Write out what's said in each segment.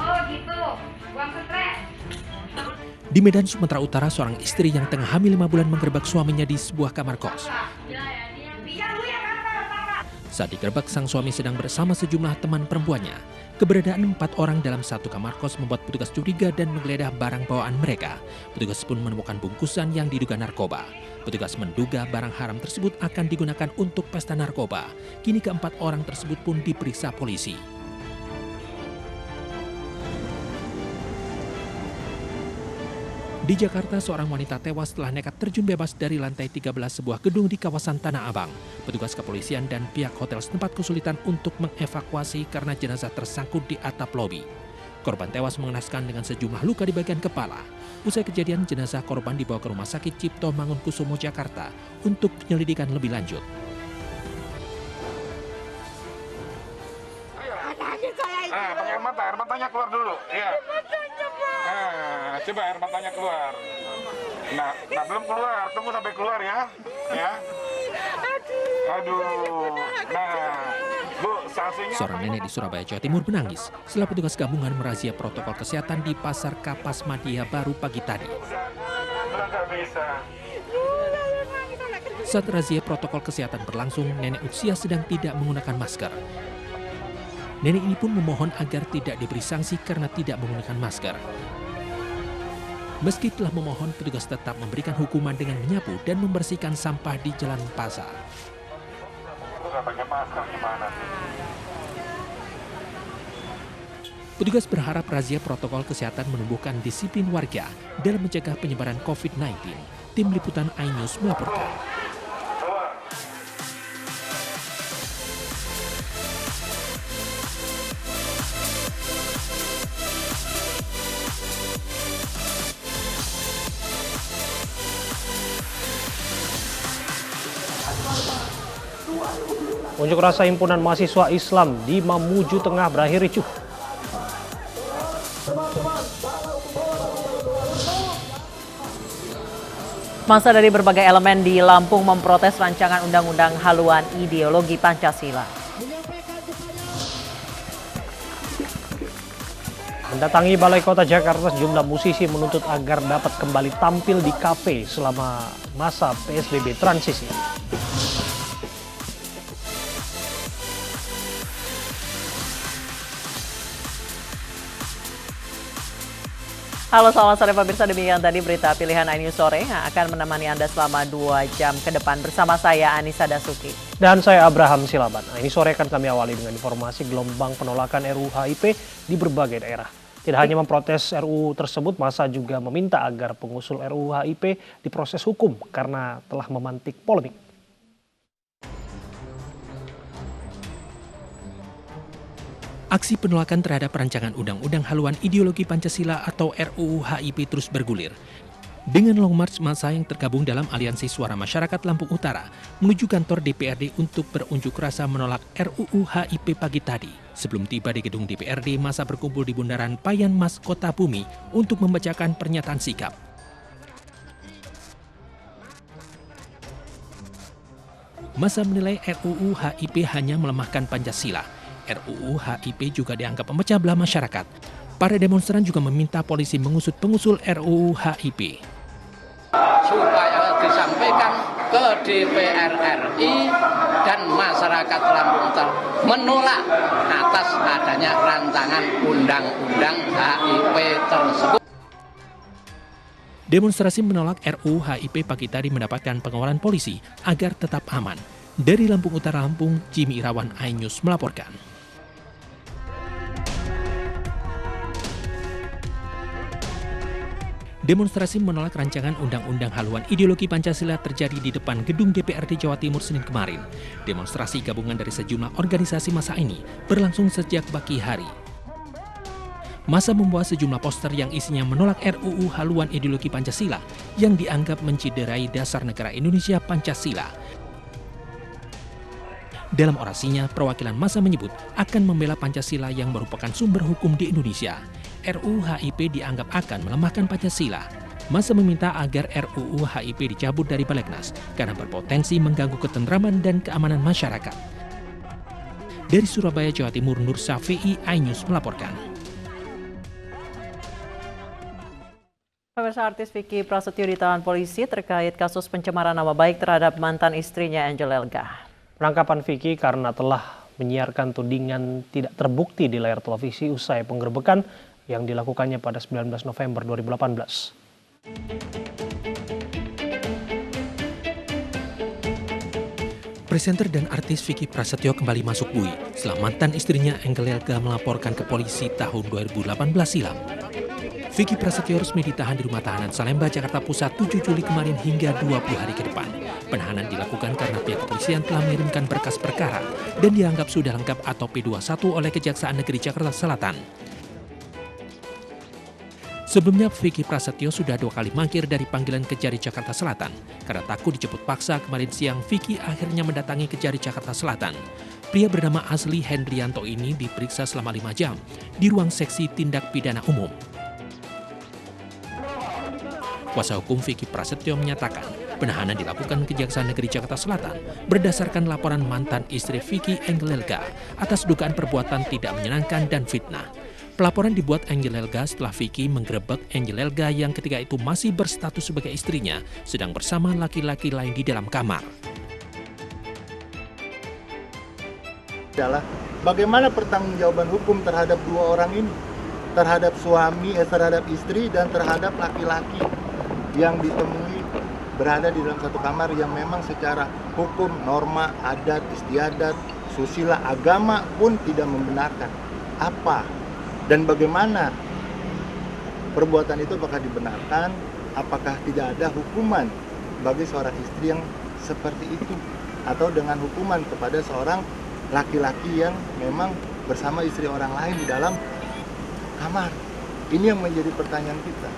Oh gitu, buang stres. Di Medan, Sumatera Utara, seorang istri yang tengah hamil 5 bulan menggerebek suaminya di sebuah kamar kos. Saat digerebek, sang suami sedang bersama sejumlah teman perempuannya. Keberadaan 4 orang dalam satu kamar kos membuat petugas curiga dan menggeledah barang bawaan mereka. Petugas pun menemukan bungkusan yang diduga narkoba. Petugas menduga barang haram tersebut akan digunakan untuk pesta narkoba. Kini keempat orang tersebut pun diperiksa polisi. Di Jakarta, seorang wanita tewas setelah nekat terjun bebas dari lantai 13 sebuah gedung di kawasan Tanah Abang. Petugas kepolisian dan pihak hotel setempat kesulitan untuk mengevakuasi karena jenazah tersangkut di atap lobi. Korban tewas mengenaskan dengan sejumlah luka di bagian kepala. Usai kejadian, jenazah korban dibawa ke Rumah Sakit Cipto Mangunkusumo, Jakarta untuk penyelidikan lebih lanjut. Pakai air matanya keluar dulu. Ya. Coba air matanya keluar. Nah, belum keluar, tunggu sampai keluar ya. Ya. Aduh. Nah, Bu, sanksinya. Seorang nenek di Surabaya, Jawa Timur menangis setelah petugas gabungan merazia protokol kesehatan di Pasar Kapas Madia Baru pagi tadi. Saat razia protokol kesehatan berlangsung, nenek usia sedang tidak menggunakan masker. Nenek ini pun memohon agar tidak diberi sanksi karena tidak menggunakan masker. Meski telah memohon, petugas tetap memberikan hukuman dengan menyapu dan membersihkan sampah di jalan pasar. Petugas berharap razia protokol kesehatan menumbuhkan disiplin warga dalam mencegah penyebaran COVID-19. Tim Liputan iNews melaporkan. Unjuk rasa himpunan mahasiswa Islam di Mamuju Tengah berakhir ricuh. Massa dari berbagai elemen di Lampung memprotes rancangan undang-undang haluan ideologi Pancasila. Mendatangi Balai Kota Jakarta, sejumlah musisi menuntut agar dapat kembali tampil di kafe selama masa PSBB transisi. Halo, selamat sore pemirsa, demikian tadi berita pilihan iNews sore yang akan menemani Anda selama 2 jam ke depan bersama saya Anissa Dasuki. Dan saya Abraham Silaban. Ini sore akan kami awali dengan informasi gelombang penolakan RUU HIP di berbagai daerah. Tidak hanya memprotes RUU tersebut, massa juga meminta agar pengusul RUU HIP diproses hukum karena telah memantik polemik. Aksi penolakan terhadap rancangan undang-undang haluan ideologi Pancasila atau RUU HIP terus bergulir. Dengan long march massa yang tergabung dalam Aliansi Suara Masyarakat Lampung Utara menuju kantor DPRD untuk berunjuk rasa menolak RUU HIP pagi tadi. Sebelum tiba di gedung DPRD, massa berkumpul di Bundaran Payan Mas Kota Bumi untuk membacakan pernyataan sikap. Massa menilai RUU HIP hanya melemahkan Pancasila. RUU HIP juga dianggap memecah belah masyarakat. Para demonstran juga meminta polisi mengusut pengusul RUU HIP. Supaya disampaikan ke DPR RI dan masyarakat Lampung Utara menolak atas adanya rancangan undang-undang HIP tersebut. Demonstrasi menolak RUU HIP pagi tadi mendapatkan pengawalan polisi agar tetap aman. Dari Lampung Utara, Lampung, Jimmy Irawan, iNews melaporkan. Demonstrasi menolak rancangan undang-undang haluan ideologi Pancasila terjadi di depan gedung DPRD Jawa Timur Senin kemarin. Demonstrasi gabungan dari sejumlah organisasi massa ini berlangsung sejak pagi hari. Massa membawa sejumlah poster yang isinya menolak RUU haluan ideologi Pancasila yang dianggap menciderai dasar negara Indonesia Pancasila. Dalam orasinya, perwakilan massa menyebut akan membela Pancasila yang merupakan sumber hukum di Indonesia. RUU HIP dianggap akan melemahkan Pancasila. Massa meminta agar RUU HIP dicabut dari Balegnas karena berpotensi mengganggu ketentraman dan keamanan masyarakat. Dari Surabaya, Jawa Timur, Nur Syafi'i, iNews melaporkan. Pemirsa, artis Vicky Prasetyo ditahan polisi terkait kasus pencemaran nama baik terhadap mantan istrinya Angel Elga. Penangkapan Vicky karena telah menyiarkan tudingan tidak terbukti di layar televisi usai penggerebekan yang dilakukannya pada 19 November 2018. Presenter dan artis Vicky Prasetyo kembali masuk bui setelah mantan istrinya Angel Elga melaporkan ke polisi tahun 2018 silam. Vicky Prasetyo resmi ditahan di rumah tahanan Salemba, Jakarta Pusat 7 Juli kemarin hingga 20 hari ke depan. Penahanan dilakukan karena pihak kepolisian telah mengirimkan berkas perkara dan dianggap sudah lengkap atau P21 oleh Kejaksaan Negeri Jakarta Selatan. Sebelumnya, Vicky Prasetyo sudah 2 kali mangkir dari panggilan Kejari Jakarta Selatan. Karena takut dijemput paksa, kemarin siang Vicky akhirnya mendatangi Kejari Jakarta Selatan. Pria bernama Asli Hendrianto ini diperiksa selama 5 jam di ruang seksi tindak pidana umum. Kuasa hukum Vicky Prasetyo menyatakan penahanan dilakukan Kejaksaan Negeri Jakarta Selatan berdasarkan laporan mantan istri Vicky, Angel Elga, atas dugaan perbuatan tidak menyenangkan dan fitnah. Pelaporan dibuat Angel Elga setelah Vicky menggerebek Angel Elga yang ketika itu masih berstatus sebagai istrinya, sedang bersama laki-laki lain di dalam kamar. Adalah bagaimana pertanggungjawaban hukum terhadap 2 orang ini, terhadap suami, terhadap istri, dan terhadap laki-laki yang ditemui berada di dalam satu kamar yang memang secara hukum, norma, adat, istiadat, susila, agama pun tidak membenarkan. Apa dan bagaimana perbuatan itu apakah dibenarkan, apakah tidak ada hukuman bagi seorang istri yang seperti itu, atau dengan hukuman kepada seorang laki-laki yang memang bersama istri orang lain di dalam kamar. Ini yang menjadi pertanyaan kita.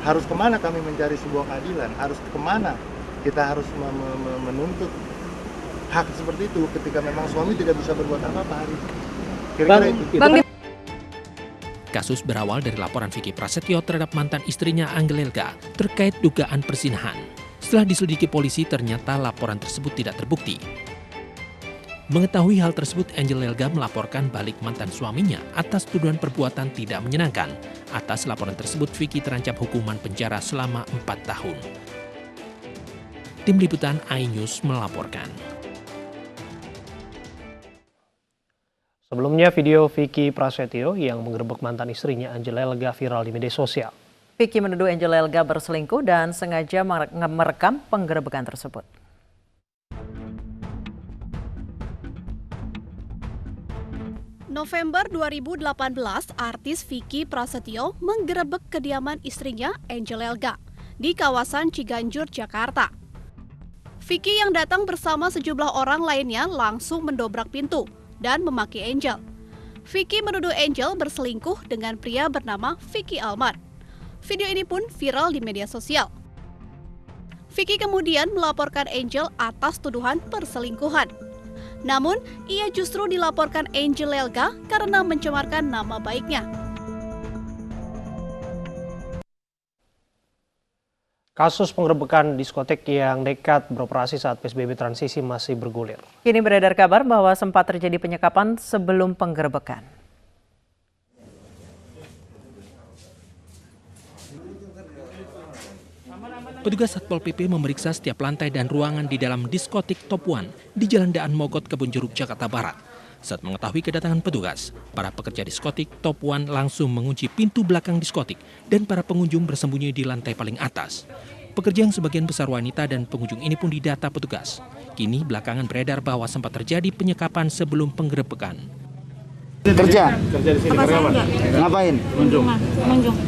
Harus kemana kami mencari sebuah keadilan? Harus kemana kita harus menuntut hak seperti itu ketika memang suami tidak bisa berbuat apa-apa hari ini? Kira-kira itu. Kasus berawal dari laporan Vicky Prasetyo terhadap mantan istrinya Angel Elga terkait dugaan perzinahan. Setelah diselidiki polisi, ternyata laporan tersebut tidak terbukti. Mengetahui hal tersebut, Angel Elga melaporkan balik mantan suaminya atas tuduhan perbuatan tidak menyenangkan. Atas laporan tersebut, Vicky terancam hukuman penjara selama 4 tahun. Tim Liputan iNews melaporkan. Sebelumnya, video Vicky Prasetyo yang menggerebek mantan istrinya Angel Elga viral di media sosial. Vicky menuduh Angel Elga berselingkuh dan sengaja merekam penggerebekan tersebut. November 2018, artis Vicky Prasetyo menggerebek kediaman istrinya Angel Elga di kawasan Ciganjur, Jakarta. Vicky yang datang bersama sejumlah orang lainnya langsung mendobrak pintu dan memaki Angel. Vicky menuduh Angel berselingkuh dengan pria bernama Vicky Almar. Video ini pun viral di media sosial. Vicky kemudian melaporkan Angel atas tuduhan perselingkuhan. Namun, ia justru dilaporkan Angel Elga karena mencemarkan nama baiknya. Kasus penggerebekan diskotek yang nekat beroperasi saat PSBB transisi masih bergulir. Kini beredar kabar bahwa sempat terjadi penyekapan sebelum penggerebekan. Petugas Satpol PP memeriksa setiap lantai dan ruangan di dalam diskotik Top One di Jalan Daan Mogot, Kebonjeruk, Jakarta Barat. Saat mengetahui kedatangan petugas, para pekerja diskotik Top One langsung mengunci pintu belakang diskotik dan para pengunjung bersembunyi di lantai paling atas. Pekerja yang sebagian besar wanita dan pengunjung ini pun didata petugas. Kini belakangan beredar bahwa sempat terjadi penyekapan sebelum penggerebekan. Kerja di sini karyawan. Ngapain? Pengunjung.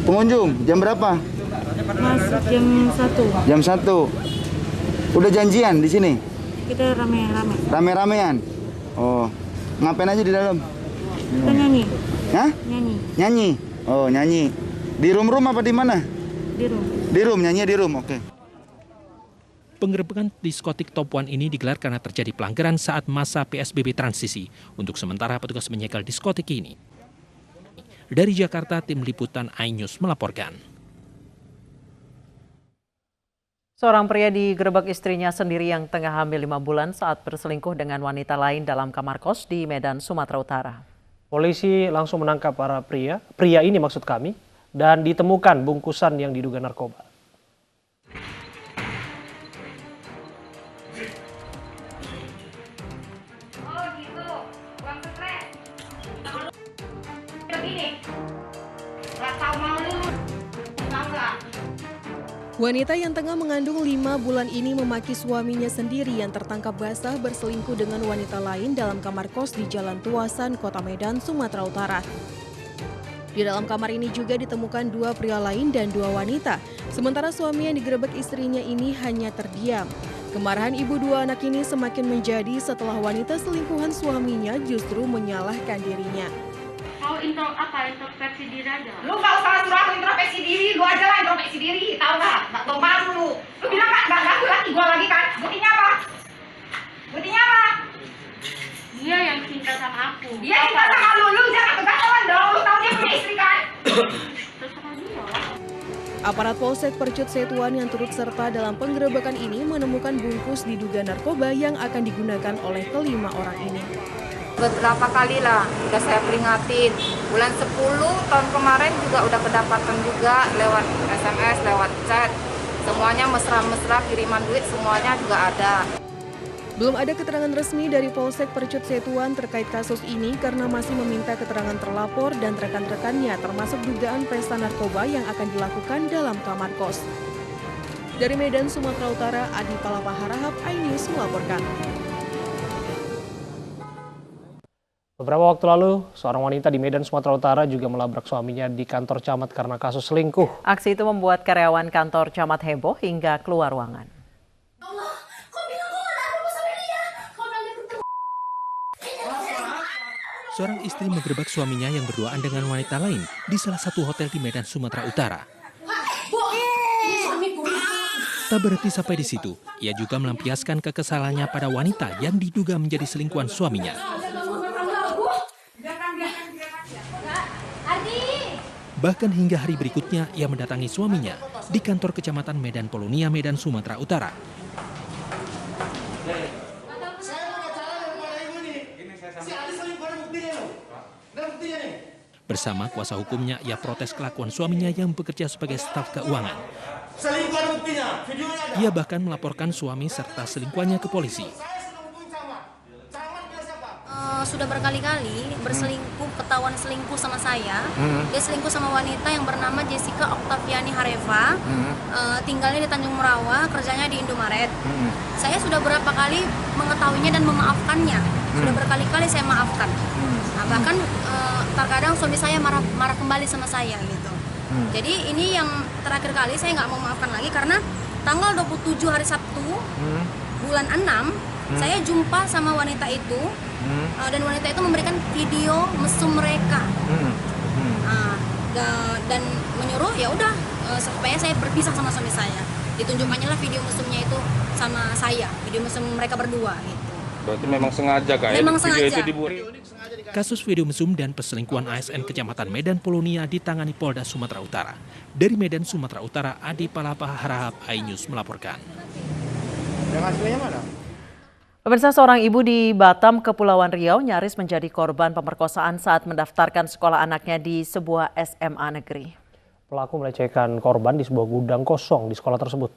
Pengunjung. Jam berapa? Masuk jam 1. Jam 1. Udah janjian di sini? Kita rame-rame. Rame-ramean. Oh, ngapain aja di dalam? Kita nyanyi. Hah? Nyanyi. Nyanyi. Oh, nyanyi. Di room apa di mana? Di room. Di room, nyanyi di room. Oke. Penggerebekan diskotik Top One ini digelar karena terjadi pelanggaran saat masa PSBB transisi. Untuk sementara petugas menyegel diskotik ini. Dari Jakarta, Tim Liputan iNews melaporkan. Seorang pria digerebek istrinya sendiri yang tengah hamil 5 bulan saat berselingkuh dengan wanita lain dalam kamar kos di Medan, Sumatera Utara. Polisi langsung menangkap para pria ini maksud kami, dan ditemukan bungkusan yang diduga narkoba. Oh gitu, buang stres. Begini, nggak tahu mau lu, tahu nggak? Wanita yang tengah mengandung 5 bulan ini memaki suaminya sendiri yang tertangkap basah berselingkuh dengan wanita lain dalam kamar kos di Jalan Tuasan, Kota Medan, Sumatera Utara. Di dalam kamar ini juga ditemukan 2 pria lain dan 2 wanita, sementara suami yang digerebek istrinya ini hanya terdiam. Kemarahan ibu 2 anak ini semakin menjadi setelah wanita selingkuhan suaminya justru menyalahkan dirinya. Mau introspeksi diri aja. Lu nggak usah suruh aku introspeksi diri, lu aja lah introspeksi diri, tahu nggak? Nggak tahu malu lu. Lu bilang nggak ganggu lagi gua lagi kan? Buktinya apa? Buktinya apa? Dia yang cinta sama aku. Dia cinta sama lu jangan kegatelan dong. Lu tahu dia punya istri kan? Terserah dia. Aparat Polsek Percut Setuan yang turut serta dalam penggerebekan ini menemukan bungkus diduga narkoba yang akan digunakan oleh kelima orang ini. Beberapa kali lah udah saya peringatin. Bulan 10 tahun kemarin juga udah kedapatan juga lewat SMS, lewat chat. Semuanya mesra-mesra, kiriman duit semuanya juga ada. Belum ada keterangan resmi dari Polsek Percut Setuan terkait kasus ini karena masih meminta keterangan terlapor dan rekan-rekannya termasuk dugaan pesta narkoba yang akan dilakukan dalam kamar kos. Dari Medan, Sumatera Utara, Adi Palapa Harahap, iNews melaporkan. Beberapa waktu lalu, seorang wanita di Medan, Sumatera Utara juga melabrak suaminya di kantor camat karena kasus selingkuh. Aksi itu membuat karyawan kantor camat heboh hingga keluar ruangan. Seorang istri menggerebek suaminya yang berduaan dengan wanita lain di salah satu hotel di Medan, Sumatera Utara. Tak berhenti sampai di situ, ia juga melampiaskan kekesalannya pada wanita yang diduga menjadi selingkuhan suaminya. Bahkan hingga hari berikutnya, ia mendatangi suaminya di kantor Kecamatan Medan Polonia, Medan, Sumatera Utara. Bersama kuasa hukumnya, ia protes kelakuan suaminya yang bekerja sebagai staf keuangan. Ia bahkan melaporkan suami serta selingkuhannya ke polisi. Sudah berkali-kali berselingkuh, ketahuan selingkuh sama saya. Dia selingkuh sama wanita yang bernama Jessica Oktaviani Hareva. Tinggalnya di Tanjung Merawa, kerjanya di Indomaret. Saya sudah berapa kali mengetahuinya dan memaafkannya. Sudah berkali-kali saya maafkan. Nah, bahkan terkadang suami saya marah kembali sama saya gitu. Jadi ini yang terakhir kali saya nggak mau maafkan lagi karena tanggal 27 hari Sabtu bulan 6 saya jumpa sama wanita itu dan wanita itu memberikan video mesum mereka dan menyuruh ya udah supaya saya berpisah sama suami saya. Ditunjukkannya lah video mesumnya itu sama saya, video mesum mereka berdua gitu. Berarti memang sengaja kak ya? Memang Video sengaja. itu dibuat. Kasus video mesum dan perselingkuhan ASN Kecamatan Medan Polonia ditangani Polda Sumatera Utara. Dari Medan, Sumatera Utara, Adi Palapa Harahap, iNews melaporkan. Yang aslinya mana? Pemirsa, seorang ibu di Batam, Kepulauan Riau nyaris menjadi korban pemerkosaan saat mendaftarkan sekolah anaknya di sebuah SMA negeri. Pelaku melecehkan korban di sebuah gudang kosong di sekolah tersebut.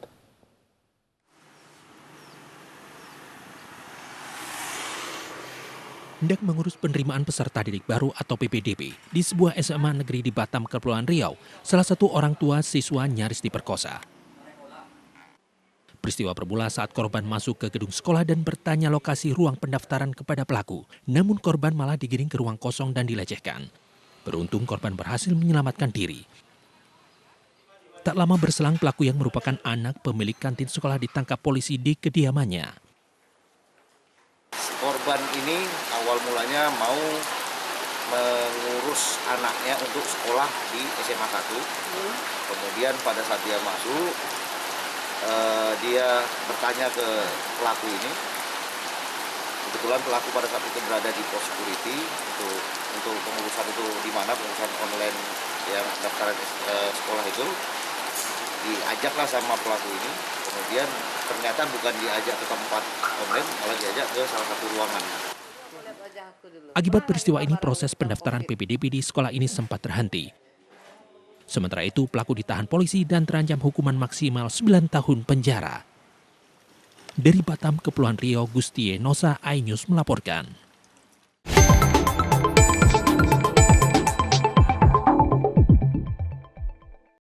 Hendak mengurus penerimaan peserta didik baru atau PPDB di sebuah SMA negeri di Batam, Kepulauan Riau, salah satu orang tua siswa nyaris diperkosa. Peristiwa bermula saat korban masuk ke gedung sekolah dan bertanya lokasi ruang pendaftaran kepada pelaku. Namun korban malah digiring ke ruang kosong dan dilecehkan. Beruntung korban berhasil menyelamatkan diri. Tak lama berselang pelaku yang merupakan anak pemilik kantin sekolah ditangkap polisi di kediamannya. Korban ini awal mulanya mau mengurus anaknya untuk sekolah di SMA 1. Kemudian pada saat dia masuk, dia bertanya ke pelaku ini. Kebetulan pelaku pada saat itu berada di pos security untuk pengurusan itu di mana pengurusan online yang pendaftaran sekolah itu. diajaklah sama pelaku ini, kemudian ternyata bukan diajak ke tempat online, malah diajak ke salah satu ruangan. Akibat peristiwa ini, proses pendaftaran PPDB di sekolah ini sempat terhenti. Sementara itu, pelaku ditahan polisi dan terancam hukuman maksimal 9 tahun penjara. Dari Batam, Kepulauan Riau, Gustie Nosa, iNews melaporkan.